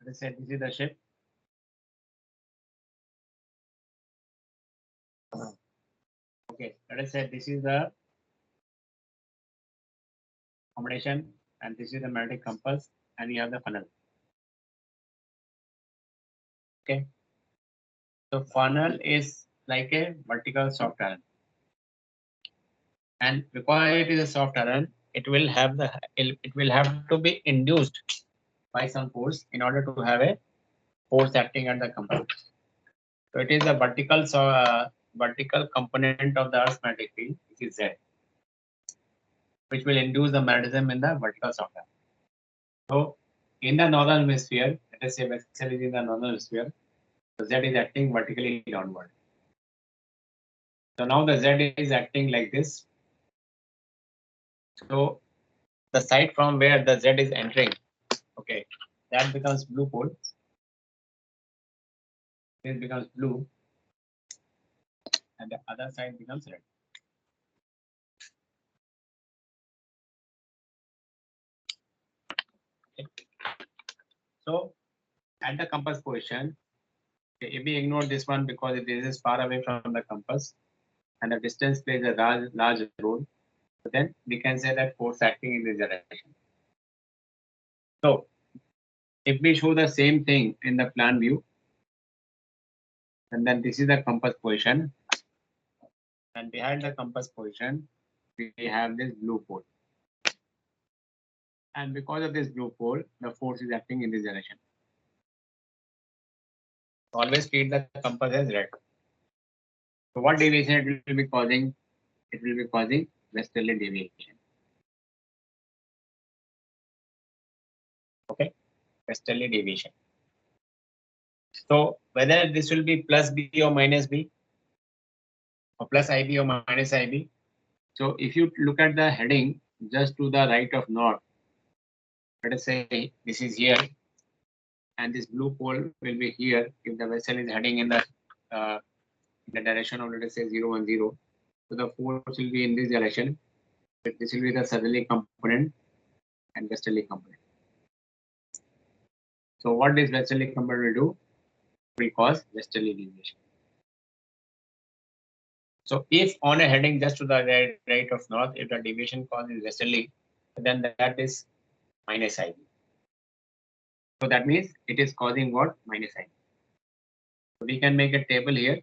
Let us say this is the ship. Okay, let us say this is the accommodation and this is the magnetic compass and we have the funnel. Okay, so funnel is like a vertical soft iron, and because it is a soft iron, it will have to be induced by some force in order to have a force acting at the compass. So it is a vertical component of the Earth's magnetic field, which is Z, which will induce the magnetism in the vertical soft iron. So in the northern hemisphere, let us say vessel is in the northern hemisphere, the Z is acting vertically downward. So now the Z is acting like this. So the side from where the Z is entering, okay, that becomes blue pole. This becomes blue, and the other side becomes red. Okay. So at the compass position, okay, if we ignore this one because this is far away from the compass and the distance plays a large role, so then we can say that force acting in this direction. So if we show the same thing in the plan view, and then this is the compass position, and behind the compass position, we have this blue pole. And because of this blue pole, the force is acting in this direction. Always treat the compass as red. So what deviation it will be causing? It will be causing westerly deviation. Okay, westerly deviation. So whether this will be plus B or minus B, or plus IB or minus IB. So if you look at the heading just to the right of north, let us say this is here, and this blue pole will be here if the vessel is heading in the direction of, let us say, 010. So the force will be in this direction. This will be the southerly component and westerly component. So what this westerly component will do? Will cause westerly deviation. So if on a heading just to the right of north, if the deviation causes westerly, then that is minus IB. So that means it is causing what? Minus IB. So we can make a table here.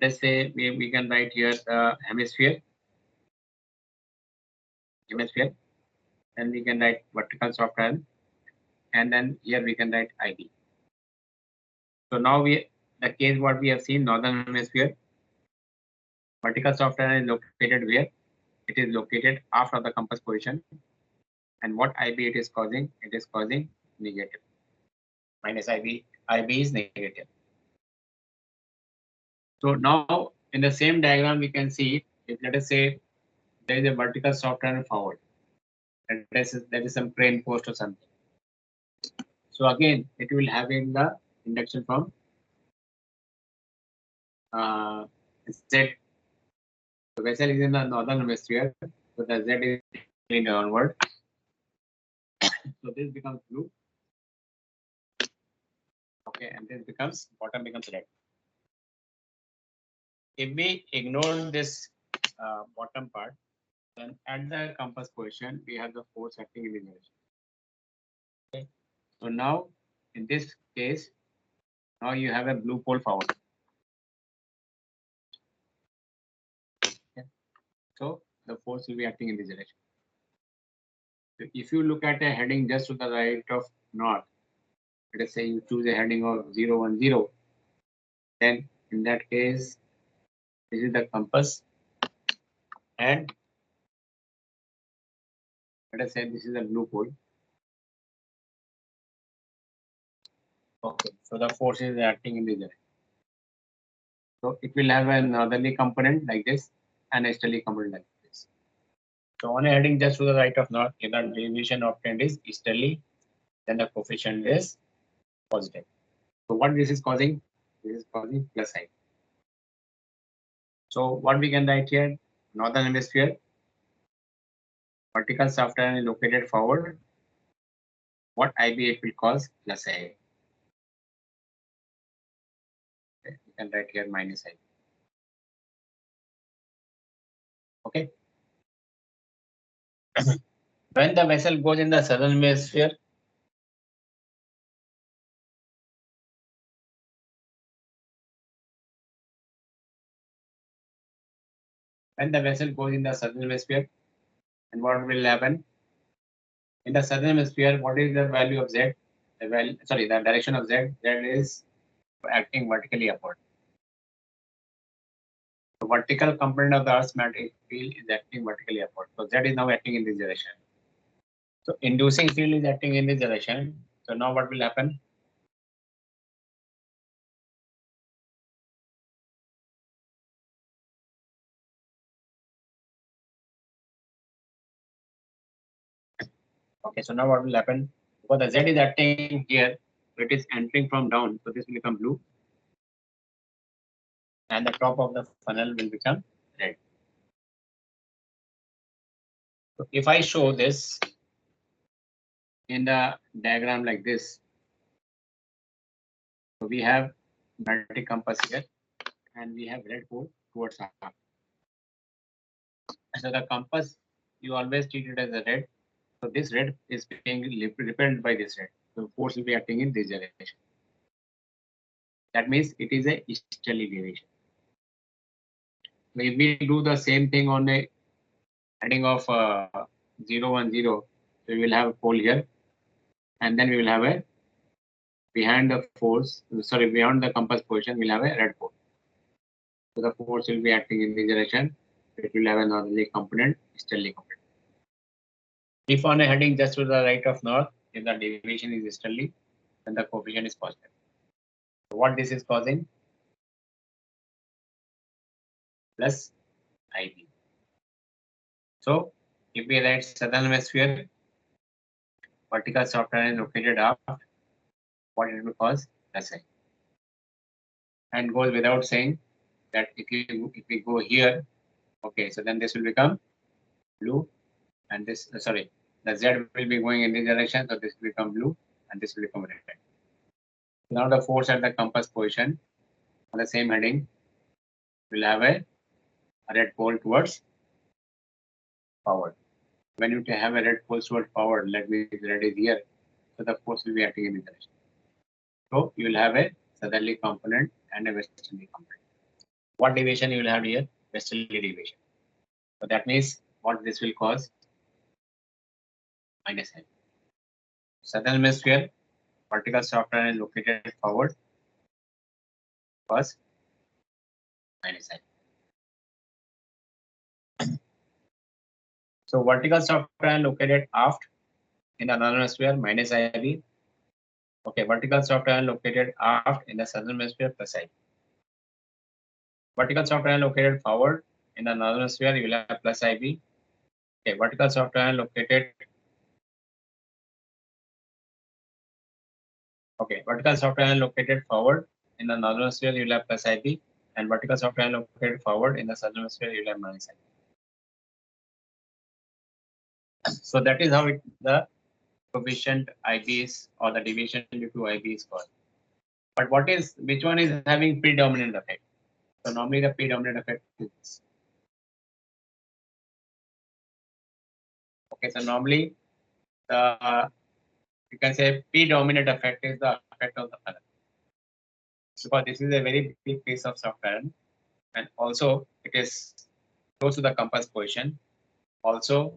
Let us say we can write here the hemisphere, and we can write vertical soft iron, and then here we can write IB. So now the case what we have seen, northern hemisphere, vertical soft iron is located where? It is located after the compass position. And what IB it is causing? It is causing negative. Minus IB. IB is negative. So now in the same diagram we can see, if let us say there is a vertical soft iron forward, and there is some crane post or something. So again, it will have in the induction from Z. The vessel is in the northern hemisphere, so the Z is in downward. So this becomes blue. Okay, and this becomes bottom becomes red. If we ignore this bottom part, then at the compass position we have the force acting in the direction. Okay. So now in this case, now you have a blue pole forward. Okay. So the force will be acting in this direction. So if you look at a heading just to the right of north, let us say you choose a heading of 010, then in that case, this is the compass, and let us say this is a blue pole. Okay, so the force is acting in this direction. So it will have a northerly component like this and a easterly component like this. So on a heading just to the right of north, if the deviation obtained is easterly, then the coefficient is positive. So what this is causing? This is causing plus sign. So what we can write here? Northern hemisphere, vertical soft iron is located forward, what IB it will cause? Plus IB. Okay. You can write here minus IB. Okay. When the vessel goes in the southern hemisphere, when the vessel goes in the southern hemisphere, and what will happen? In the southern hemisphere, what is the value of Z? The value, sorry, the direction of Z. Z is acting vertically upward. The vertical component of the Earth's magnetic field is acting vertically upward. So Z is now acting in this direction. So inducing field is acting in this direction. So now what will happen? Okay, so now what will happen? Because the Z is acting here, so it is entering from down. So this will become blue. And the top of the funnel will become red. So if I show this in the diagram like this, so we have magnetic compass here and we have red pole towards up. So the compass, you always treat it as a red. So this red is being repelled by this red. So force will be acting in this direction. That means it is a easterly deviation. So if we do the same thing on a heading of 0, 1, 0, so we will have a pole here, and then we will have a behind the force, sorry, beyond the compass position, we'll have a red pole. So the force will be acting in this direction. It will have a northerly component, easterly component. If on a heading just to the right of north, if the deviation is easterly, then the coefficient is positive. So what this is causing? Plus IB. So if we write southern hemisphere, vertical soft line located aft, what it will cause? Plus I. And goes without saying that if we go here, okay, so then this will become blue, and this sorry, the Z will be going in this direction, so this will become blue, and this will become red. Now the force at the compass position on the same heading will have a red pole towards forward. When you have a red pole towards forward, let me red is here, so the force will be acting in this direction. So you will have a southerly component and a westerly component. What deviation you will have here? Westerly deviation. So that means what this will cause? Minus I. Southern hemisphere, vertical soft line is located forward, cause minus I. So vertical soft line located aft in the northern hemisphere, minus IB. Okay, vertical soft line located aft in the southern hemisphere, plus IB. Vertical soft line located forward in the northern hemisphere, you will have plus IB. Okay, vertical soft line located. Okay, vertical soft line located forward in the northern hemisphere, you will have plus IB, and vertical soft line located forward in the southern hemisphere, you will have minus IB. So that is how the coefficient IB is, or the deviation due to IB is called. But which one is having predominant effect? So normally the predominant effect is. Okay, so normally the you can say predominant effect is the effect of the current. Because this is a very big piece of soft current, and also it is close to the compass position. Also,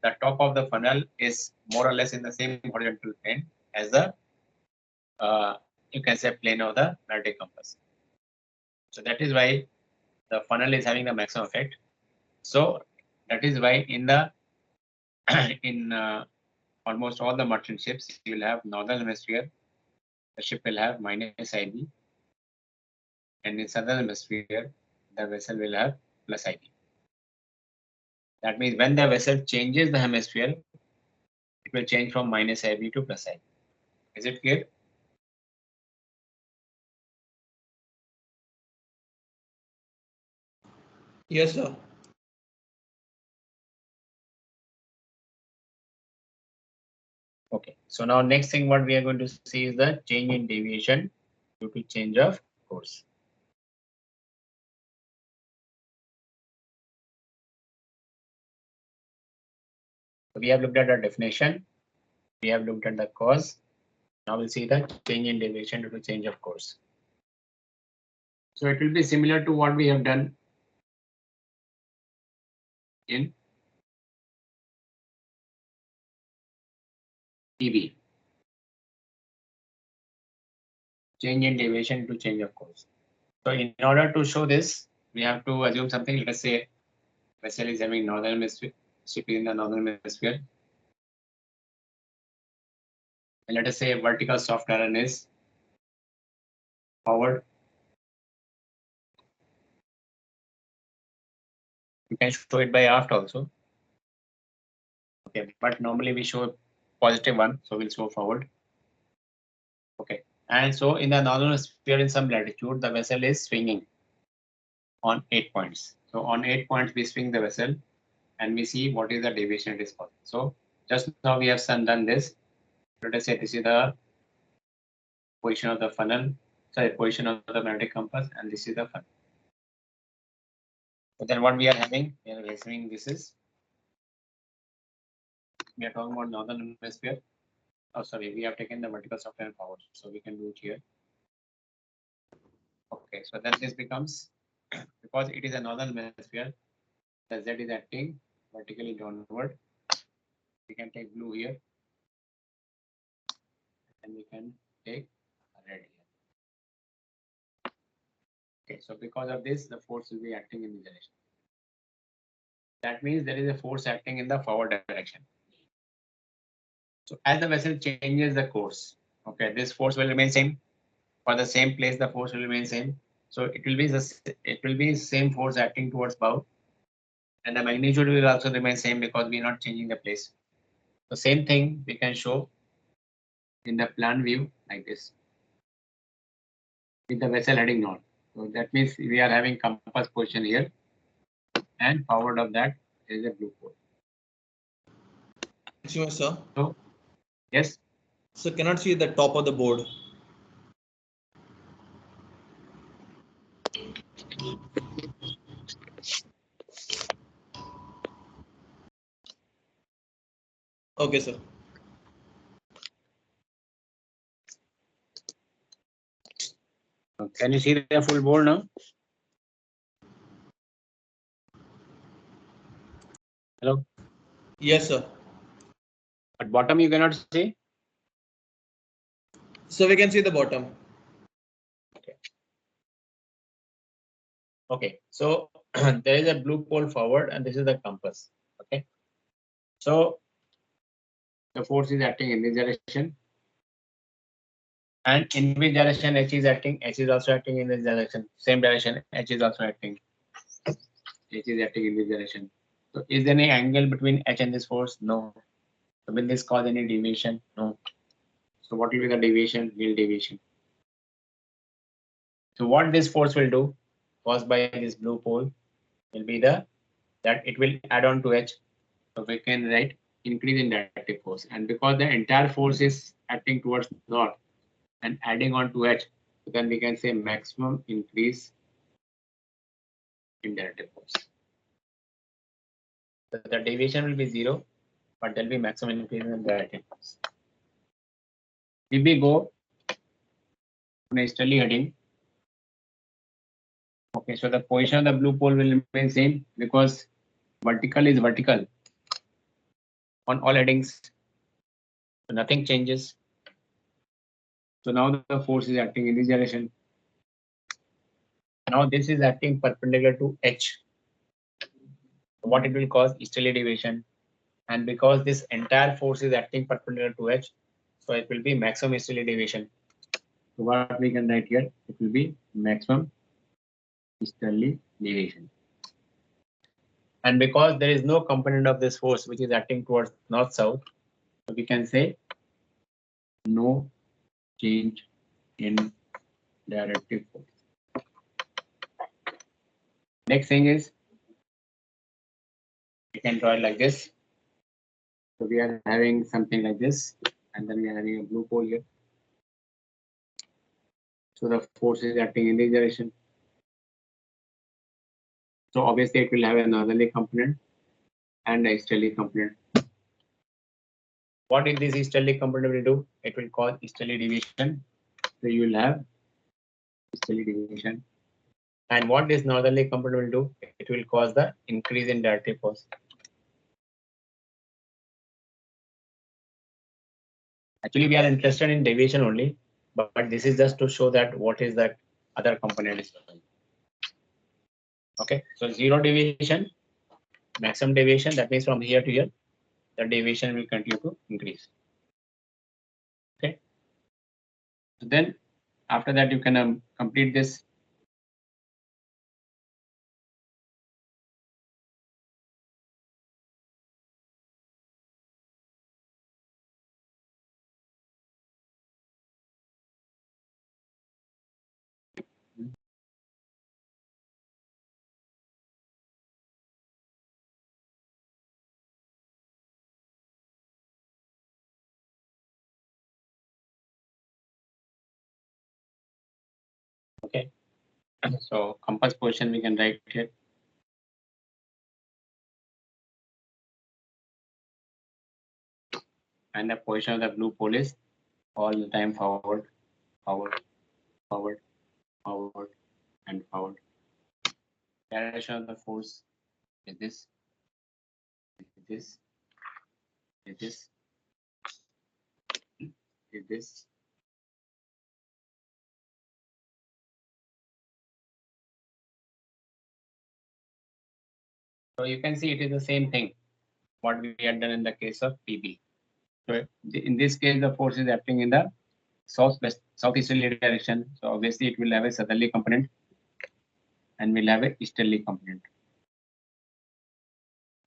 the top of the funnel is more or less in the same horizontal plane as the you can say plane of the magnetic compass. So that is why the funnel is having the maximum effect. So that is why in the in almost all the merchant ships, you will have northern hemisphere. The ship will have minus IB, and in southern hemisphere, the vessel will have plus IB. That means when the vessel changes the hemisphere, it will change from minus IB to plus IB. Is it clear? Yes, sir. Okay, so now next thing what we are going to see is the change in deviation due to change of course. So we have looked at the definition, we have looked at the cause. Now we'll see the change in deviation due to change of course. So it will be similar to what we have done in EV. Change in deviation to change of course. So in order to show this, we have to assume something. Let us say vessel is having northern hemisphere, shipping in the northern hemisphere. And let us say vertical soft iron is forward. You can show it by aft also. Okay, but normally we show positive one, so we'll show forward. Okay, and so in the northern hemisphere in some latitude, the vessel is swinging on 8 points. So on 8 points, we swing the vessel and we see what is the deviation it is causing. So just now we have done this. Let us say this is the position of the funnel, sorry, position of the magnetic compass, and this is the funnel. So then what we are having, we are assuming this is, we are talking about northern hemisphere. Oh, sorry, we have taken the vertical soft iron forward, so we can do it here. Okay, so then this becomes, because it is a northern hemisphere, the Z is acting vertically downward. We can take blue here, and we can take red here. Okay, so because of this, the force will be acting in this direction. That means there is a force acting in the forward direction. So as the vessel changes the course, okay, this force will remain same. For the same place, the force will remain same. So it will be same force acting towards bow, and the magnitude will also remain same because we are not changing the place. The same thing we can show in the plan view like this, with the vessel heading north. So that means we are having compass position here, and forward of that is a blue pole. Excuse me, sir. So yes. So cannot see the top of the board. Okay, sir. Can you see the full board now? Hello? Yes, sir. At bottom you cannot see? So we can see the bottom. Okay. Okay, so there is a blue pole forward and this is the compass. Okay. So the force is acting in this direction. And in which direction H is acting? H is also acting in this direction. Same direction, H is also acting. H is acting in this direction. So is there any angle between H and this force? No. So will this cause any deviation? No. So what will be the deviation? Nil deviation. So what this force will do, caused by this blue pole, will be that it will add on to H. So we can write increase in directive force. And because the entire force is acting towards north and adding on to H, so then we can say maximum increase in directive force. So the deviation will be 0, but there will be maximum increase in directive force. If we go on a easterly heading, okay, so the position of the blue pole will remain same because vertical is vertical on all headings. So nothing changes. So now the force is acting in this direction. Now this is acting perpendicular to H. What it will cause? Easterly deviation. And because this entire force is acting perpendicular to H, so it will be maximum easterly deviation. So what we can write here, it will be maximum easterly deviation. And because there is no component of this force which is acting towards north-south, so we can say no change in directive force. Next thing is, we can draw it like this. So we are having something like this. and then we are having a blue pole here. So the force is acting in this direction. So obviously it will have a northerly component and a easterly component. What is this easterly component will do? It will cause easterly deviation. So you will have easterly deviation. And what this northerly component will do? It will cause the increase in directive force. Actually, we are interested in deviation only, but this is just to show that what is that other component is. Okay, so zero deviation, maximum deviation, that means from here to here, the deviation will continue to increase. Okay, so then after that you can complete this. Okay, so compass position we can write here. And the position of the blue pole is all the time forward, forward, forward, forward, and forward. Direction of the force is this, is this, is this, is this. So you can see it is the same thing what we had done in the case of PB. So in this case, the force is acting in the southeasterly direction. So obviously it will have a southerly component and will have a easterly component.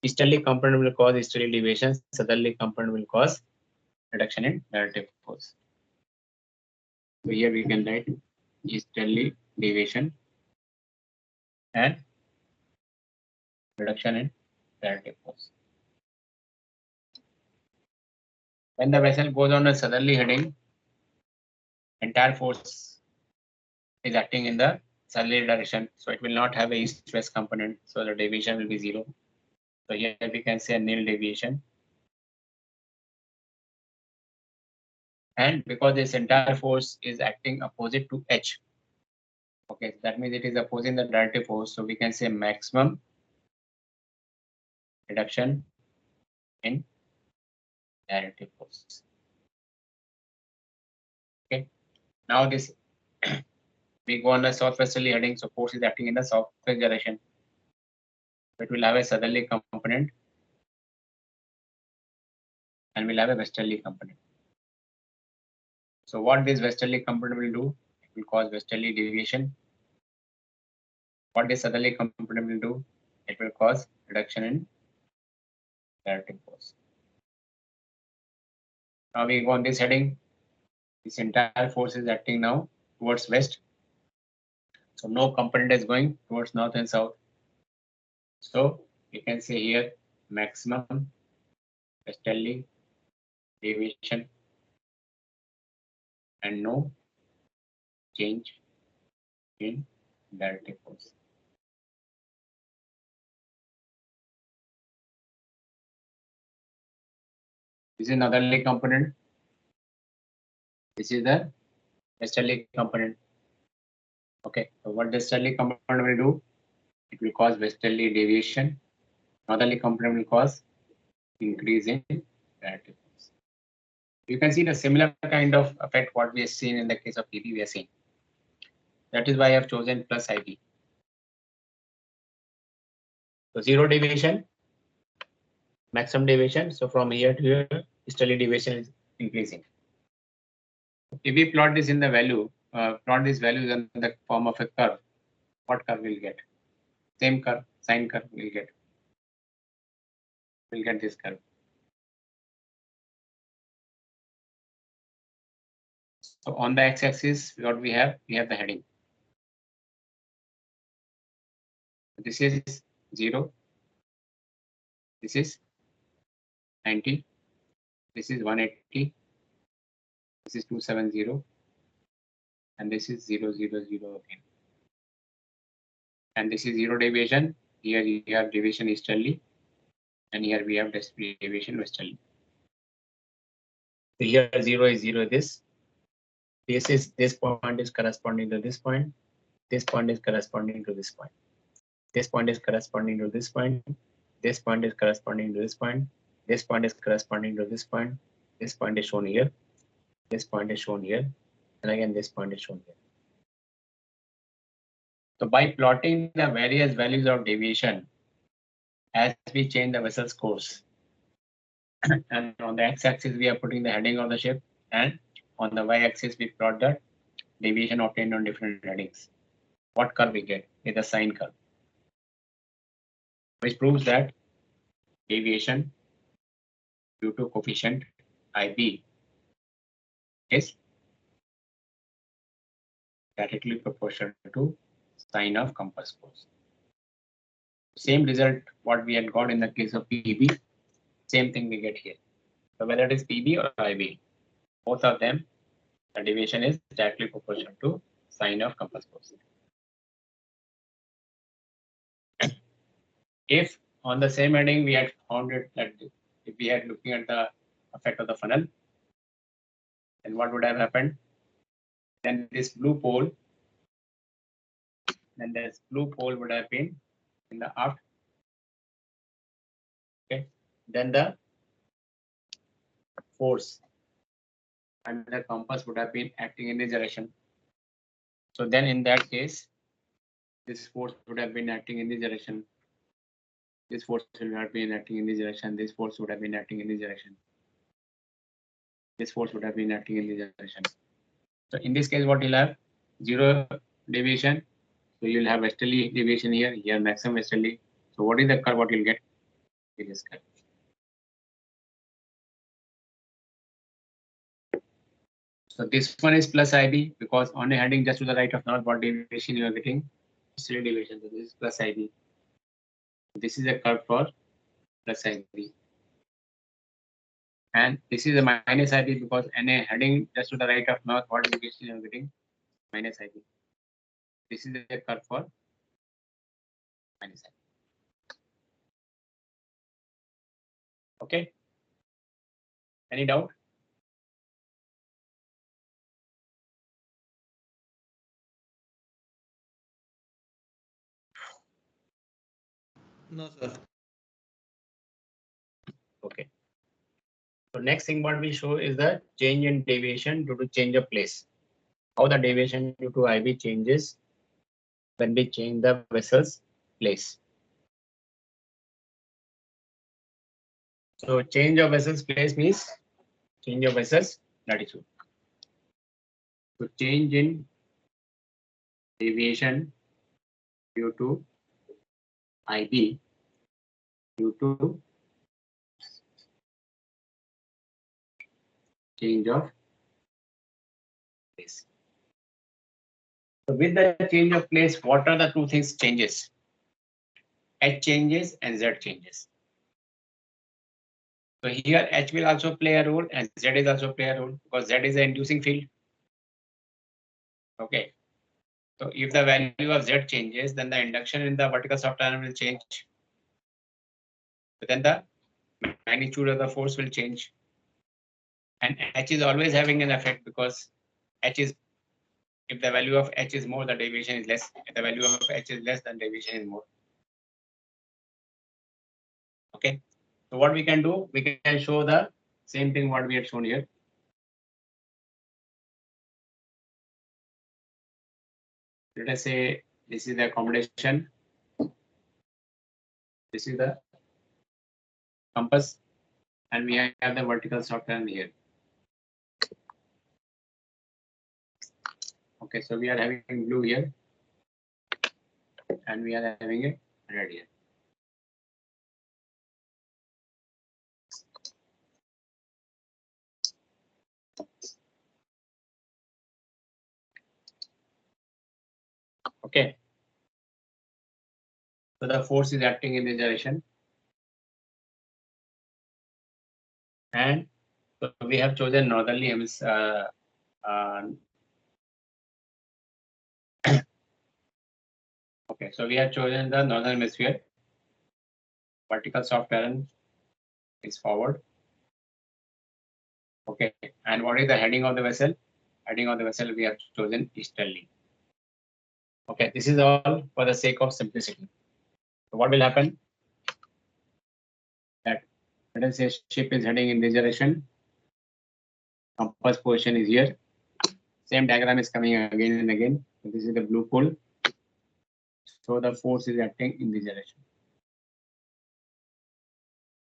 Easterly component will cause easterly deviation. Southerly component will cause reduction in directive force. So here we can write easterly deviation and reduction in directive force. When the vessel goes on a southerly heading, entire force is acting in the southerly direction. So it will not have a east-west component. So the deviation will be 0. So here we can say a nil deviation. And because this entire force is acting opposite to H, okay, that means it is opposing the directive force. So we can say maximum reduction in directive force. Okay, now this we go on the southwesterly heading, so force is acting in the southwest direction. So it will have a southerly component and will have a westerly component. So what this westerly component will do? It will cause westerly deviation. What this southerly component will do? It will cause reduction in directive force. Now we go on this heading. This entire force is acting now towards west. So no component is going towards north and south. So you can say here maximum westerly deviation and no change in directive force. This is northerly component. This is the westerly component. Okay, so what the westerly component will do? It will cause westerly deviation. Northerly component will cause increase in directive force. You can see the similar kind of effect what we have seen in the case of PB we are seeing. That is why I have chosen plus IB. So zero deviation, maximum deviation. So from here to here, easterly deviation is increasing. If we plot this in the value, plot these values in the form of a curve, what curve we'll get? Same curve, sine curve we'll get. We'll get this curve. So on the x-axis, what we have the heading. This is 0. This is 90. This is 180. This is 270, and this is 000 again. And this is zero deviation. Here you have deviation easterly, and here we have deviation westerly. So here 0 is 0. This point is corresponding to this point. This point is corresponding to this point. This point is corresponding to this point. This point is corresponding to this point. This point is corresponding to this point. This point is shown here. This point is shown here. And again, this point is shown here. So by plotting the various values of deviation as we change the vessel's course, and on the x-axis we are putting the heading of the ship, and on the y-axis we plot the deviation obtained on different headings. What curve we get is the sine curve, which proves that deviation due to coefficient IB is directly proportional to sine of compass course. Same result what we had got in the case of PB, same thing we get here. So whether it is PB or IB, both of them, the deviation is directly proportional to sine of compass course. If on the same heading we had found it that if we had looking at the effect of the funnel, then what would have happened? Then this blue pole would have been in the aft. Okay, then the force and the compass would have been acting in this direction. So then in that case, this force would have been acting in this direction. This force would have been acting in this direction. This force would have been acting in this direction. This force would have been acting in this direction. So in this case, what you'll have? Zero deviation. So you'll have westerly deviation here, here maximum westerly. So what is the curve? What you'll get? It is curve. So this one is plus IB because on a heading just to the right of north, what deviation you are getting? Westerly deviation. So this is plus IB. This is a curve for plus IB. And this is a minus IB because in a heading just to the right of north, what deviation you are getting? Minus IB. This is a curve for minus IB. Okay. Any doubt? No, sir. Okay. So next thing what we show is the change in deviation due to change of place. How the deviation due to IB changes when we change the vessel's place. So change of vessel's place means change of vessel's latitude. So change in deviation due to IB due to change of place. So with the change of place, what are the two things changes? H changes and Z changes. So here H will also play a role and Z is also play a role because Z is the inducing field. Okay. So if the value of Z changes, then the induction in the vertical soft iron will change. But then the magnitude of the force will change. And H is always having an effect because H is, if the value of H is more, the deviation is less. If the value of H is less, then deviation is more. Okay. So what we can do, we can show the same thing what we had shown here. Let us say this is the accommodation. This is the compass, and we have the vertical soft iron here. Okay, so we are having blue here, and we are having a red here. Okay. So the force is acting in this direction. And So we have chosen northerly hemisphere. Okay, so we have chosen the northern hemisphere. Vertical soft iron is forward. Okay, and what is the heading of the vessel? Heading of the vessel we have chosen easterly. Okay, this is all for the sake of simplicity. So what will happen? That let us say ship is heading in this direction. Compass position is here. Same diagram is coming again and again. So this is the blue pole. So the force is acting in this direction.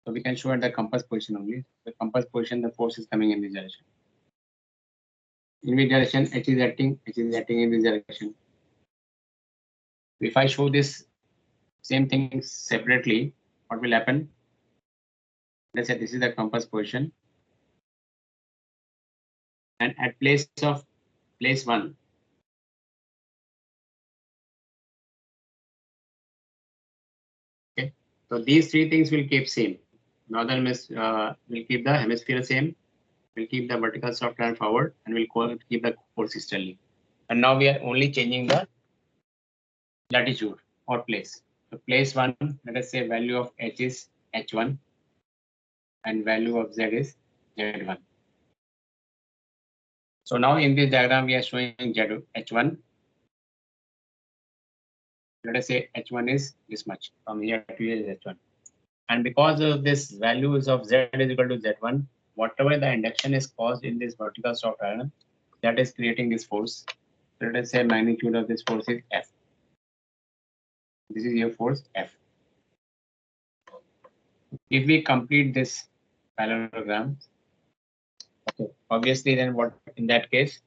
So we can show at the compass position only. The compass position, the force is coming in this direction. In which direction H is acting? H is acting in this direction. If I show this same thing separately, what will happen? Let's say this is the compass position. And at place 1, okay. So these three things will keep same. Northern will keep the hemisphere same. We'll keep the vertical soft iron forward, and we'll keep the force easterly. And now we are only changing the latitude or place. So place 1, let us say value of H is H1 and value of Z is Z1. So now in this diagram we are showing H1. Let us say H1 is this much. From here to here is H1. And because of this values of Z is equal to Z1, whatever the induction is caused in this vertical soft iron, that is creating this force. So let us say magnitude of this force is F. This is your force F. If we complete this parallelogram, okay, obviously then what in that case,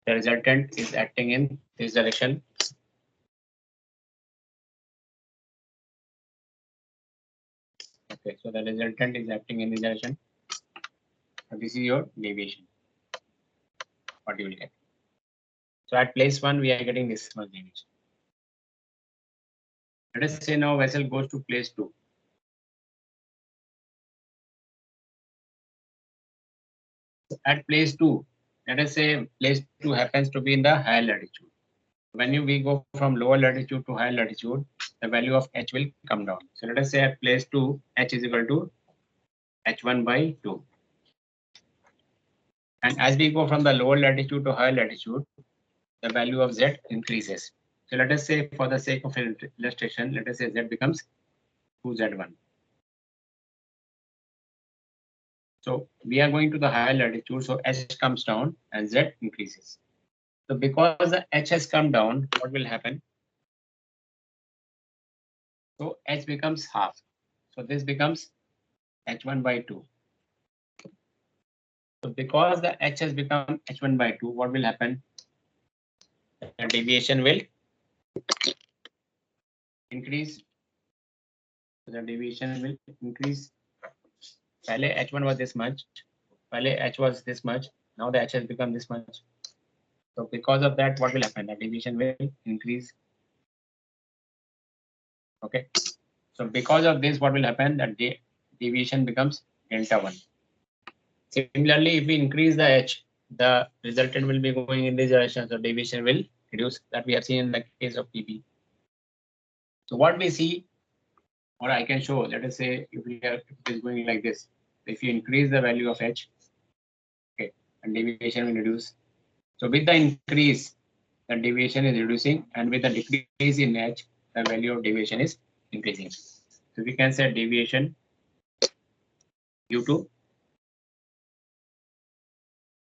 the resultant is acting in this direction. Okay, so the resultant is acting in this direction. So this is your deviation. What you will get. So at place 1, we are getting this much deviation. Let us say now vessel goes to place 2. At place 2, let us say place 2 happens to be in the higher latitude. When we go from lower latitude to higher latitude, the value of H will come down. So let us say at place 2, H is equal to H1 by 2. And as we go from the lower latitude to higher latitude, the value of Z increases. So let us say for the sake of illustration, let us say Z becomes 2Z1. So we are going to the higher latitude, so H comes down and Z increases. So because the H has come down, what will happen? So H becomes half. So this becomes H1 by 2. So because the H has become H1 by 2, what will happen? The deviation will increase. So the deviation will increase. Pehle H1 was this much. Pehle H was this much. Now the H has become this much. So because of that, what will happen? The deviation will increase. Okay. So because of this, what will happen? That deviation becomes delta 1. Similarly, if we increase the H, the resultant will be going in this direction. So deviation will reduce. That we have seen in the case of TP. So what we see, or I can show, let us say if it is going like this. If you increase the value of H, okay, and deviation will reduce. So with the increase, the deviation is reducing, and with the decrease in H, the value of deviation is increasing. So we can say deviation due to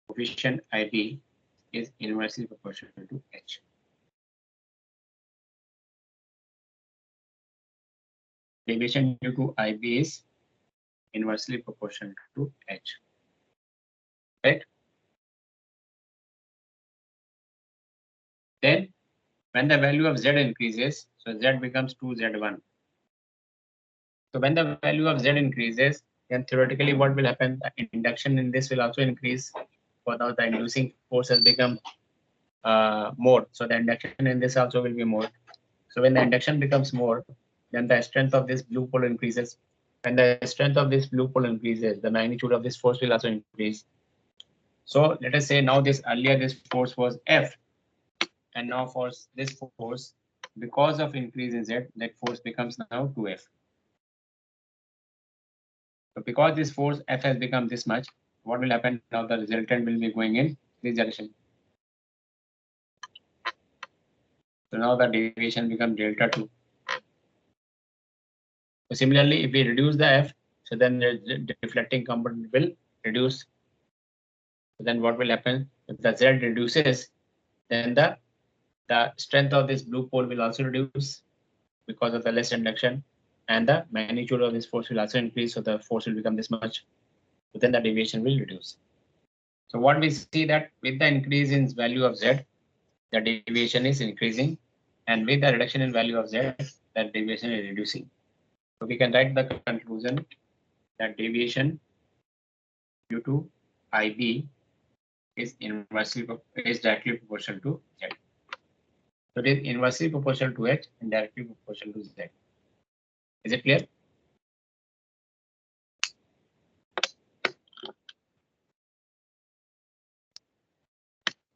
coefficient IB is inversely proportional to H. Deviation due to IB is inversely proportional to H. Right? Then when the value of Z increases, so Z becomes 2Z1. So when the value of Z increases, then theoretically what will happen? The induction in this will also increase. For now, the inducing force has become more. So the induction in this also will be more. So when the induction becomes more, then the strength of this blue pole increases. when the strength of this blue pole increases, the magnitude of this force will also increase. So let us say now this earlier this force was F, and now for this force, because of increase in Z, that force becomes now 2F. So because this force F has become this much, what will happen now? The resultant will be going in this direction. So now the deviation becomes delta 2. So similarly, if we reduce the F, so then the deflecting component will reduce. So then what will happen? If the Z reduces, then the strength of this blue pole will also reduce because of the less induction, and the magnitude of this force will also increase. So the force will become this much. So then the deviation will reduce. So what we see that with the increase in value of Z, the deviation is increasing, and with the reduction in value of Z, that deviation is reducing. So we can write the conclusion that deviation due to IB is directly proportional to Z. So it is inversely proportional to H and directly proportional to Z. Is it clear?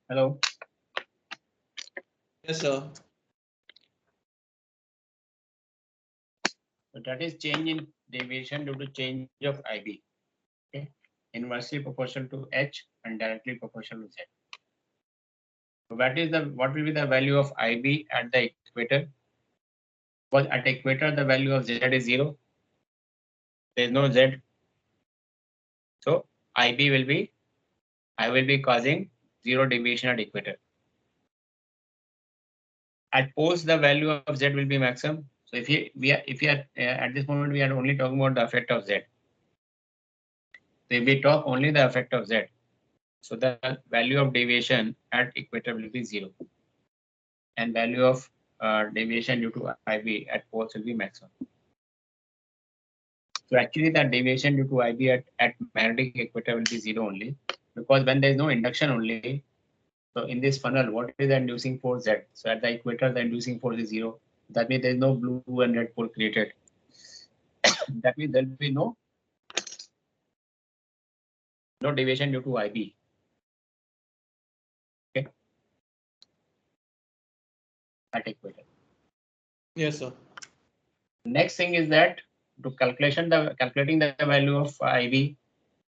Hello. Yes, sir. So that is change in deviation due to change of IB. Okay. Inversely proportional to H and directly proportional to Z. So what will be the value of IB at the equator? Because at equator the value of Z is 0. There is no Z. So I will be causing 0 deviation at equator. At poles the value of Z will be maximum. So if you are at this moment we are only talking about the effect of Z. So if we talk only the effect of Z, so the value of deviation at equator will be 0, and value of deviation due to IB at poles will be maximum. So actually the deviation due to IB at magnetic equator will be 0 only, because when there is no induction only. So in this funnel, what is the inducing force Z? So at the equator the inducing force is 0. That means there is no blue and red pole created. That means there will be no deviation due to IB. Okay. At equator. Yes, sir. Next thing is that to calculating the value of IB.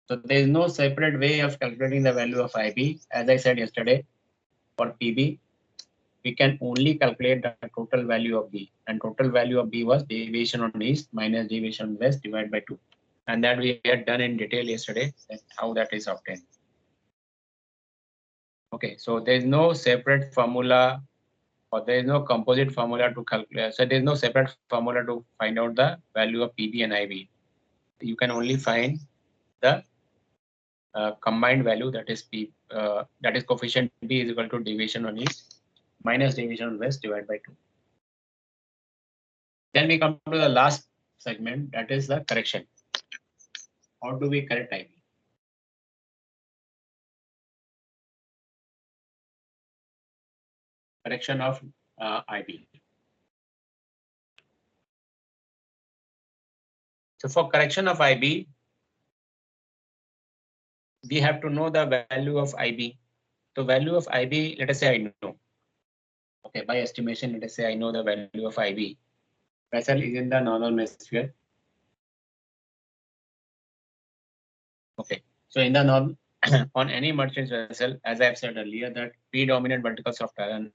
So there is no separate way of calculating the value of IB. As I said yesterday, for PB, we can only calculate the total value of B, and total value of B was deviation on east minus deviation on west divided by 2. And that we had done in detail yesterday, how that is obtained. Okay, so there is no separate formula, or there is no composite formula to calculate. So there is no separate formula to find out the value of PB and IB. You can only find the combined value, that is P, that is coefficient B is equal to deviation on east minus deviation on west divided by 2. Then we come to the last segment, that is the correction. How do we correct IB? Correction of IB. So for correction of IB, we have to know the value of IB. So value of IB, let us say I know. Okay, by estimation, let us say I know the value of IB. Vessel is in the northern hemisphere. Okay, so in the north, on any merchant vessel, as I have said earlier, that predominant vertical soft iron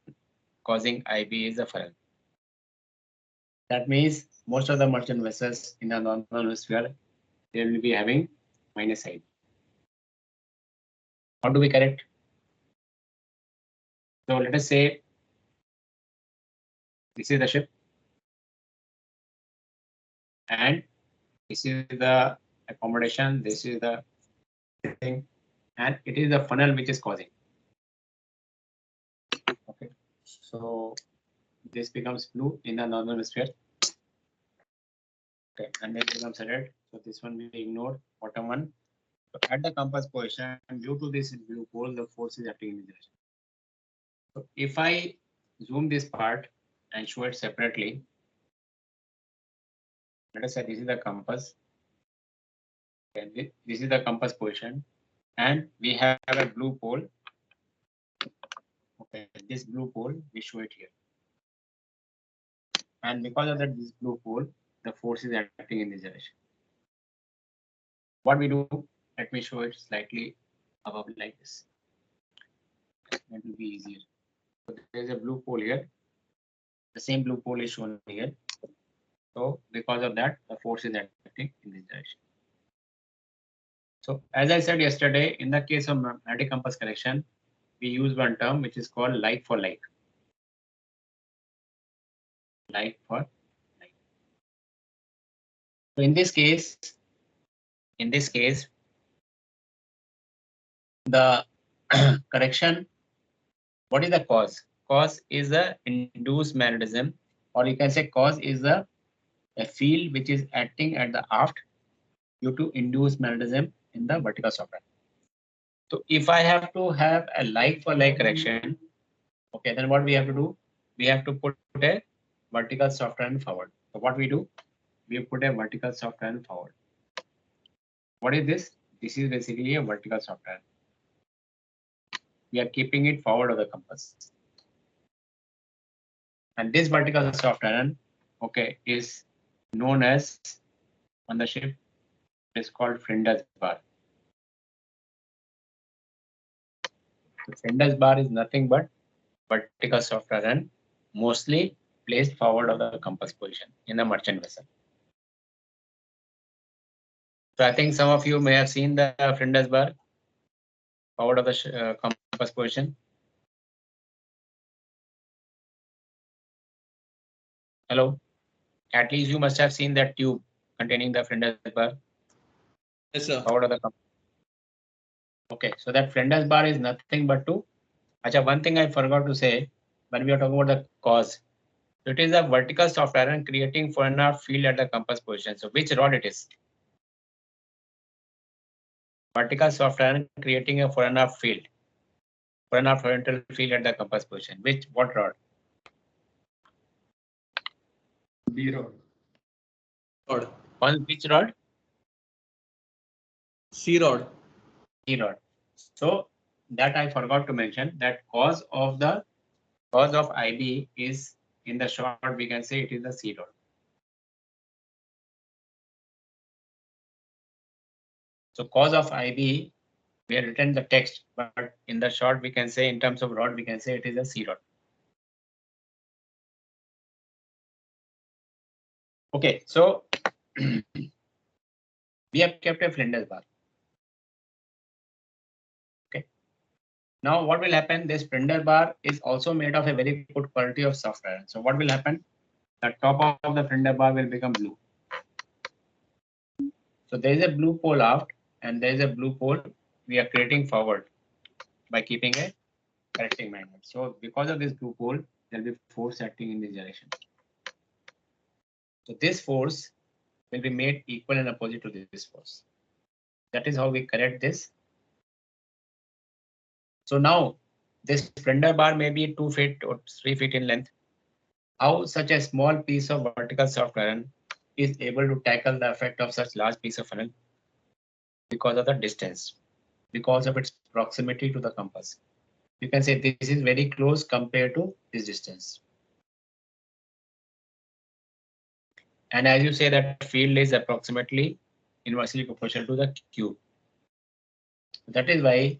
causing IB is the funnel. That means most of the merchant vessels in the northern hemisphere, they will be having minus IB. How do we correct? So let us say this is the ship, and this is the accommodation, this is the thing, and it is the funnel which is causing. Okay, so this becomes blue in the northern hemisphere. Okay, and it becomes red. So this one we ignore, bottom one. So at the compass position, due to this blue pole, the force is acting in this direction. So if I zoom this part and show it separately, let us say this is the compass. Okay, this is the compass position, and we have a blue pole. Okay, this blue pole we show it here, and because of that, this blue pole, the force is acting in this direction. What we do? Let me show it slightly above like this. That will be easier. So there is a blue pole here. The same blue pole is shown here. So because of that, the force is acting in this direction. So as I said yesterday, in the case of magnetic compass correction, we use one term which is called like for like. Like for like. So in this case, the correction, what is the cause? Cause is the induced magnetism, or you can say cause is a field which is acting at the aft due to induced magnetism in the vertical software. So if I have to have a like for like correction, okay, then what we have to do? We have to put a vertical software and forward. So what we do? We put a vertical software and forward. What is this? This is basically a vertical software. We are keeping it forward of the compass. And this vertical software, okay, is known as on the ship, it is called Flinders bar. The Flinders bar is nothing but vertical software and mostly placed forward of the compass position in the merchant vessel. So I think some of you may have seen the Flinders bar forward of the compass position. Hello, at least you must have seen that tube containing the Flinders bar. Yes, sir. Forward of the compass. Okay, so that Flinders bar is nothing but to. Acha, one thing I forgot to say when we are talking about the cause. So it is a vertical software and creating 4.5 field at the compass position. So which rod it is? Vertical software and creating a 4.5 field. 4.5 horizontal field at the compass position. What rod? B rod. Rod. On which rod? C rod. C rod. So that I forgot to mention that cause of IB is in the short we can say it is the C rod. So cause of IB, we have written the text, but in the short we can say in terms of rod we can say it is a C rod. Okay, so we have kept a Flinders bar. Okay. Now what will happen? This Flinders bar is also made of a very good quality of software. So what will happen? The top of the Flinders bar will become blue. So there is a blue pole aft and there is a blue pole we are creating forward by keeping a correcting magnet. So because of this blue pole, there will be force acting in this direction. So this force will be made equal and opposite to this force. That is how we correct this. So now this Flinders bar may be 2 feet or 3 feet in length. How such a small piece of vertical software is able to tackle the effect of such large piece of funnel? Because of the distance, because of its proximity to the compass. You can say this is very close compared to this distance. And as you say that field is approximately inversely proportional to the cube. That is why,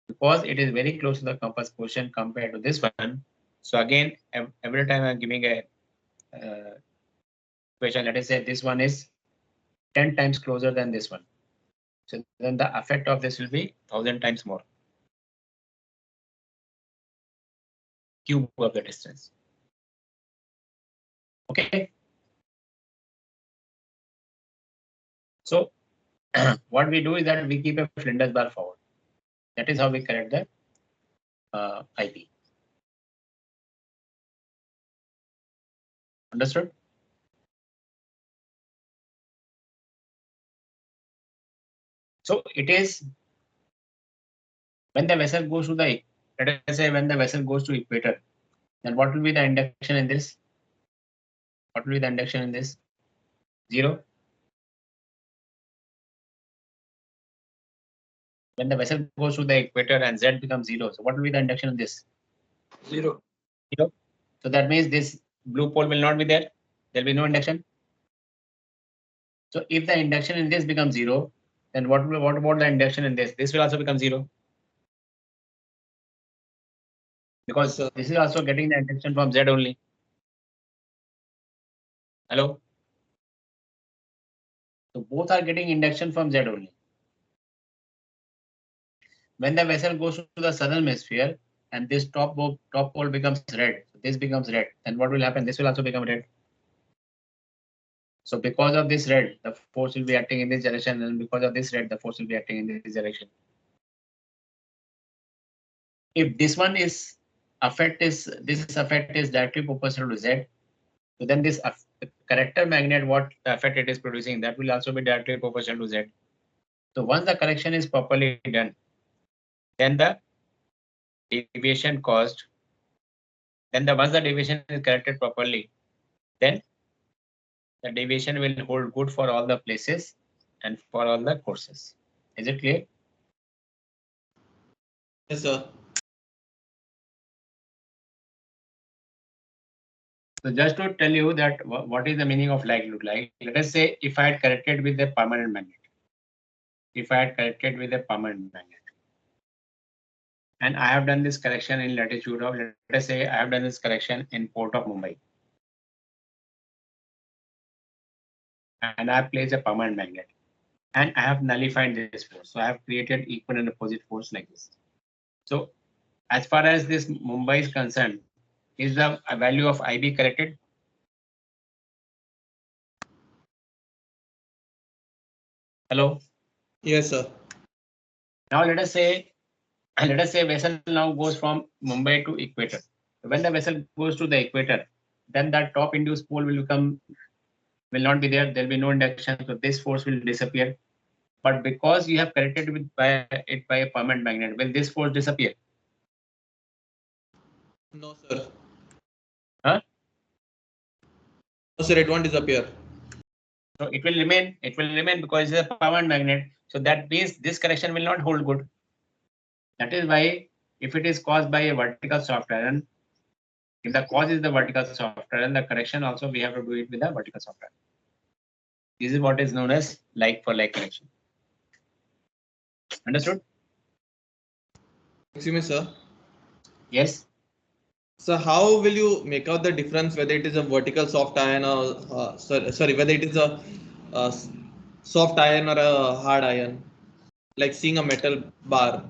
because it is very close to the compass position compared to this one. So again, every time I'm giving a equation, let us say this one is 10 times closer than this one. So then the effect of this will be 1,000 times more. Cube of the distance. Okay. So what we do is that we keep a Flinders bar forward. That is how we correct the IP. Understood? So it is when the vessel goes to the, let us say when the vessel goes to equator, then what will be the induction in this? What will be the induction in this? 0. When the vessel goes to the equator and Z becomes 0, so what will be the induction in this? 0. 0. So that means this blue pole will not be there. There will be no induction. So if the induction in this becomes 0, then what about the induction in this? This will also become 0. Because Yes, sir. this is also getting the induction from Z only. Hello? So both are getting induction from Z only. When the vessel goes to the southern hemisphere and this top pole becomes red, so this becomes red, then what will happen? This will also become red. So because of this red, the force will be acting in this direction, and because of this red, the force will be acting in this direction. If this one is this effect is directly proportional to Z, so then this corrector magnet, what the effect it is producing, that will also be directly proportional to Z. So once the correction is properly done, then the deviation caused, once the deviation is corrected properly, then the deviation will hold good for all the places and for all the courses. Is it clear? Yes, sir. So just to tell you that what is the meaning of likelihood, like let us say if I had corrected with a permanent magnet, and I have done this correction in latitude of, let us say I have done this correction in port of Mumbai, and I have placed a permanent magnet, and I have nullified this force. So I have created equal and opposite force like this. So as far as this Mumbai is concerned, is the value of IB corrected? Hello. Yes, sir. Now let us say vessel now goes from Mumbai to equator. When the vessel goes to the equator, then that top induced pole will not be there. There will be no induction, so this force will disappear. But because you have corrected by a permanent magnet, will this force disappear? No, sir. Huh? No, sir, it won't disappear. So it will remain. It will remain because it's a permanent magnet. So that means this correction will not hold good. That is why if it is caused by a vertical soft iron, if the cause is the vertical soft iron, the correction also we have to do it with the vertical soft iron. This is what is known as like for like correction. Understood? Excuse me, sir. Yes. So how will you make out the difference whether it is a vertical soft iron or sorry, whether it is a soft iron or a hard iron, like seeing a metal bar?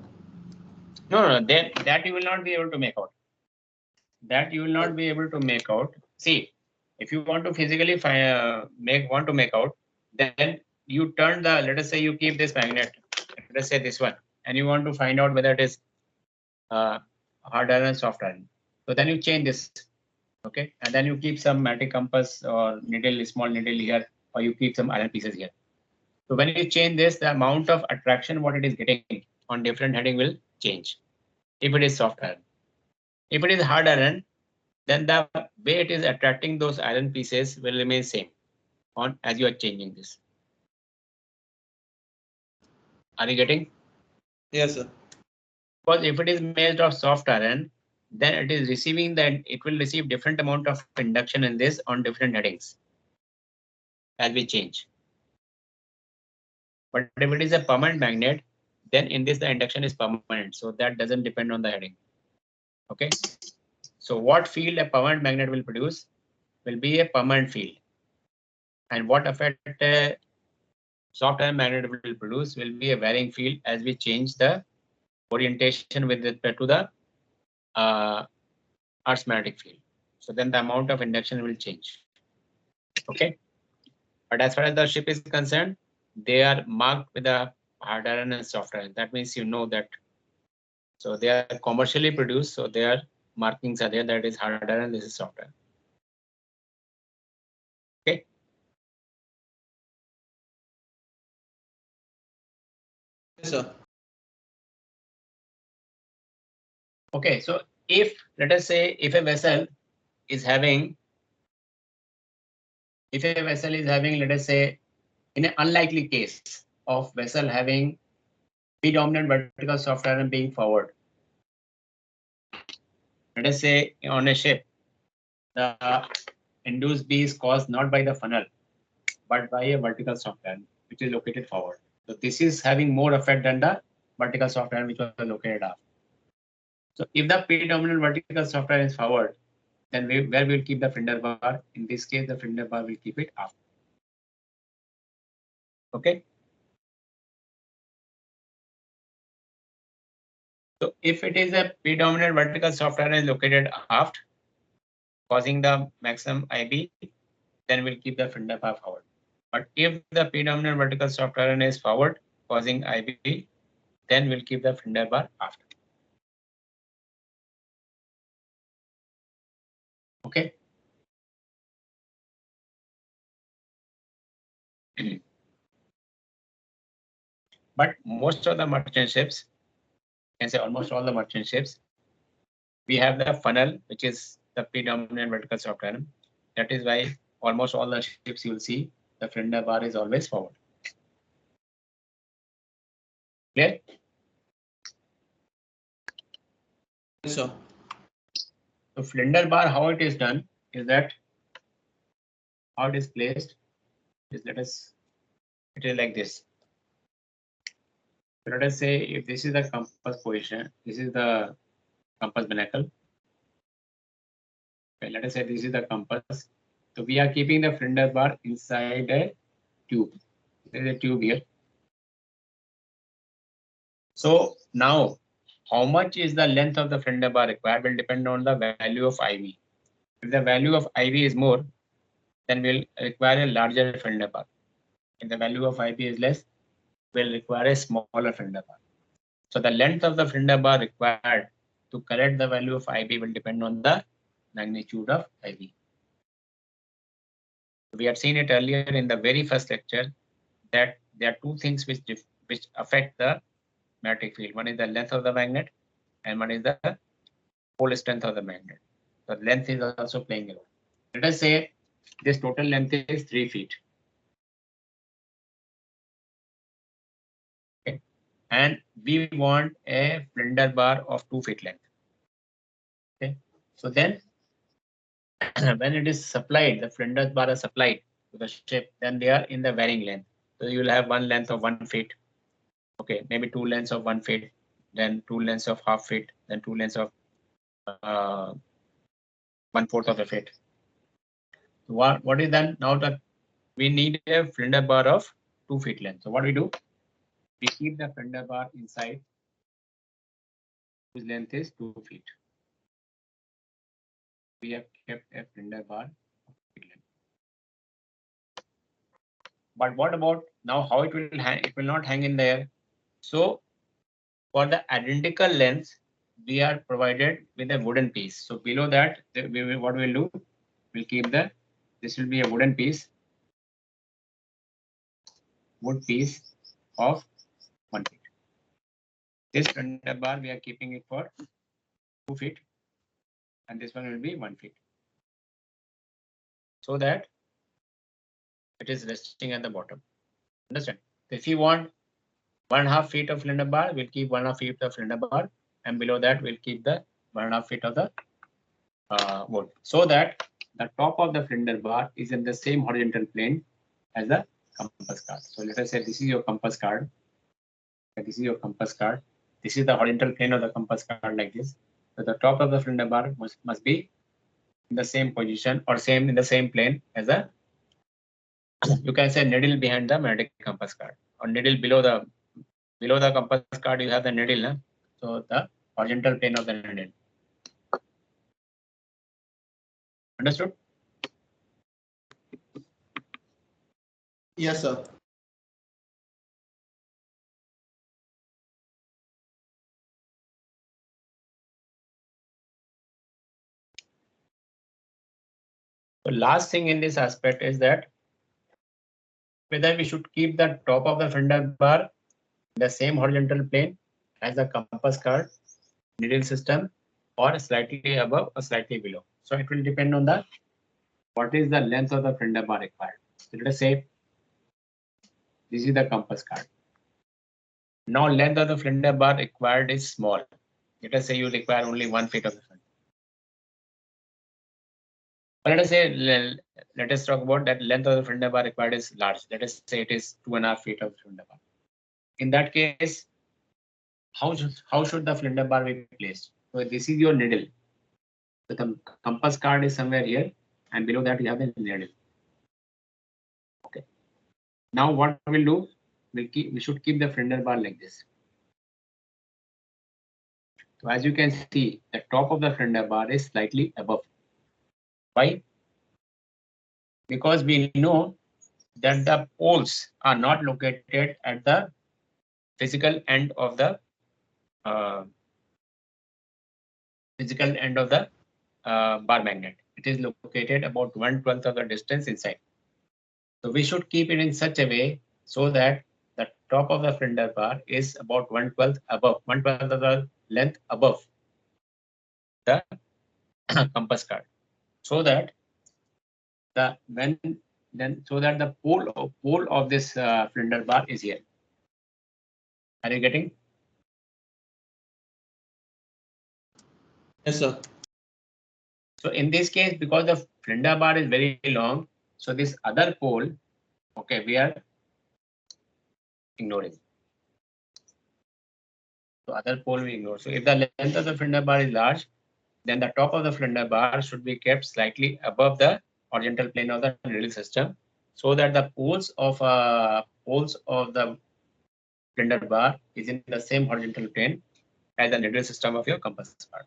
No. That you will not be able to make out. That you will not be able to make out. See, if you want to physically make out, then you turn the, let us say you keep this magnet, let us say this one, and you want to find out whether it is hard iron, soft iron. So then you change this, okay, and then you keep some magic compass or needle, small needle here, or you keep some iron pieces here. So when you change this, the amount of attraction what it is getting on different heading will change. If it is soft iron, if it is hard iron, then the way it is attracting those iron pieces will remain same on as you are changing this. Are you getting? Yes, sir. Because if it is made of soft iron, then it is receiving it will receive different amount of induction in this on different headings as we change. But if it is a permanent magnet, then in this the induction is permanent, so that doesn't depend on the heading. Okay. So what field a permanent magnet will produce will be a permanent field, and what effect a soft iron magnet will produce will be a varying field as we change the orientation with respect to the Earth's magnetic field. So then the amount of induction will change. Okay. But as far as the ship is concerned, they are marked with a hard iron and soft iron. That means you know that. So they are commercially produced. So their markings are there. That is hard iron. This is soft iron. Okay. Yes, sir. Okay. So if let us say if a vessel is having let us say in an unlikely case of vessel having P dominant vertical soft iron being forward. Let us say on a ship, the induced B is caused not by the funnel, but by a vertical soft iron, which is located forward. So this is having more effect than the vertical soft iron, which was located aft. So if the P dominant vertical soft iron is forward, then where we'll keep the fender bar? In this case, the fender bar will keep it aft. Okay. So if it is a P dominant vertical soft iron is located aft, causing the maximum IB, then we'll keep the fender bar forward. But if the P dominant vertical soft iron is forward, causing IB, then we'll keep the fender bar aft. Okay. But most of the merchant ships, you can say almost all the merchant ships, we have the funnel, which is the predominant vertical soft iron. That is why almost all the ships you will see the fender bar is always forward. Clear? Yes, sir. So fender bar, how it is done is that how it is placed is it is like this. So let us say if this is the compass position, this is the compass binnacle. Okay, let us say this is the compass. So we are keeping the fender bar inside a tube. There is a tube here. So now, how much is the length of the fender bar required will depend on the value of IV. If the value of IV is more, then we'll require a larger fender bar. If the value of IV is less, we'll require a smaller fender bar. So the length of the fender bar required to correct the value of IV will depend on the magnitude of IV. We had seen it earlier in the very first lecture that there are two things which affect the magnetic field. One is the length of the magnet and one is the pole strength of the magnet. The length is also playing a role. Let us say this total length is 3 feet. Okay. And we want a fender bar of 2 feet length. Okay. So then when it is supplied, the fender bar is supplied to the ship, then they are in the varying length. So you will have one length of 1 feet. Okay, maybe two lengths of 1 feet, then two lengths of half feet, then two lengths of 1/4 of a feet. So what is done now that we need a fender bar of 2 feet length. So what we do? We keep the fender bar inside whose length is 2 feet. We have kept a fender bar of 2 feet length. But what about now how it will hang? It will not hang in there. So for the identical length, we are provided with a wooden piece. So below that, what we'll do? We'll keep this will be a wooden piece, wood piece of 1 feet. This fender bar we are keeping it for 2 feet, and this one will be 1 feet, so that it is resting at the bottom. Understand? If you want 1/2 feet of fender bar, we'll keep 1/2 feet of fender bar, and below that we'll keep the 1/2 feet of the wood, so that the top of the fender bar is in the same horizontal plane as the compass card. So let us say this is your compass card. This is your compass card. This is the horizontal plane of the compass card like this. So the top of the fender bar must be in the same position or in the same plane as a, you can say, needle behind the magnetic compass card, or needle below the compass card you have the needle. So the horizontal plane of the needle. Understood? Yes, sir. So last thing in this aspect is that whether we should keep the top of the fender bar in the same horizontal plane as the compass card needle system, or slightly above or slightly below. So it will depend on the what is the length of the fender bar required. So let us say this is the compass card. Now length of the flinder bar required is small. Let us say you require only 1 feet of the flinder. But let us say, let us talk about that length of the flinder bar required is large. Let us say it is 2.5 feet of the flinder bar. In that case, how should the flinder bar be placed? So this is your needle. So the compass card is somewhere here, and below that you have the needle. Okay. Now what we'll do? We should keep the flinder bar like this. So as you can see, the top of the flinder bar is slightly above. Why? Because we know that the poles are not located at the physical end of the bar magnet. It is located about 1/12 of the distance inside. So we should keep it in such a way so that the top of the flinder bar is about 1/12 above, 1/12 of the length above the compass card, so that the pole of this flinder bar is here. Are you getting? Yes, sir. So in this case, because the flinder bar is very long, so this other pole, okay, we are ignoring. So other pole we ignore. So if the length of the flinder bar is large, then the top of the flinder bar should be kept slightly above the horizontal plane of the needle system, so that the poles of the flinder bar is in the same horizontal plane as the needle system of your compass bar.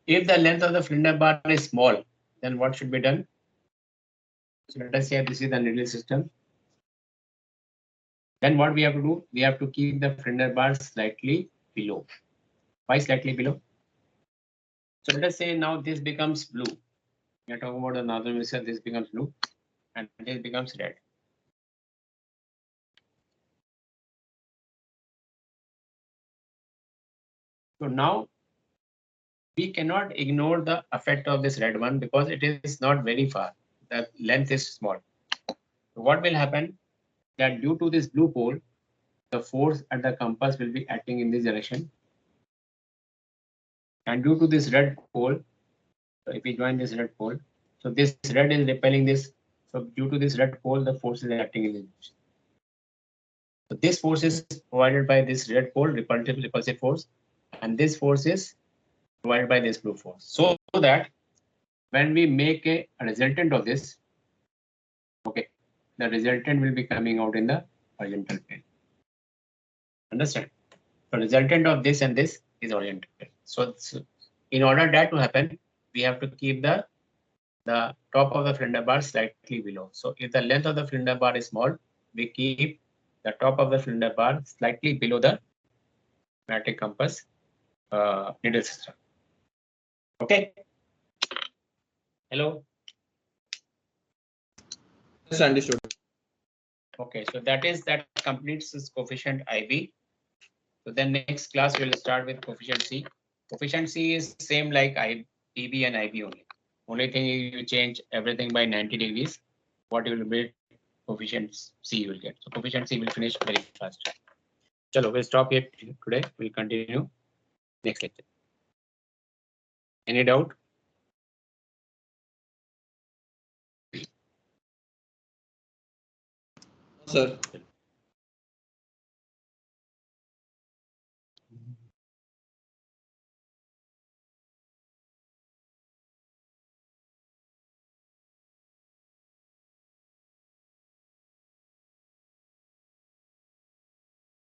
If the length of the flinder bar is small, then what should be done? So let us say this is the needle system. Then what we have to do? We have to keep the flinder bar slightly below. Why slightly below? So let us say now this becomes blue. We are talking about the northern hemisphere. This becomes blue, and this becomes red. So now we cannot ignore the effect of this red one because it is not very far. The length is small. So what will happen? That due to this blue pole, the force at the compass will be acting in this direction. And due to this red pole, so if we join this red pole, so this red is repelling this. So due to this red pole, the force is acting in this direction. So this force is provided by this red pole, repulsive force, and this force is provided by this blue force. So that when we make a resultant of this, okay, the resultant will be coming out in the horizontal plane. Understand? The resultant of this and this is horizontal plane. So in order that to happen, we have to keep the top of the flinder bar slightly below. So if the length of the flinder bar is small, we keep the top of the flinder bar slightly below the magnetic compass needle system. Okay. Hello. Yes, understood. Okay, so that completes this coefficient IB. So then next class we'll start with coefficient C. Coefficient C is same like EB and IB only. Only thing is you change everything by 90 degrees. What you will be coefficient C you will get. So coefficient C will finish very fast. Chalo, we'll stop here today. We'll continue next lecture. Any doubt? Sir.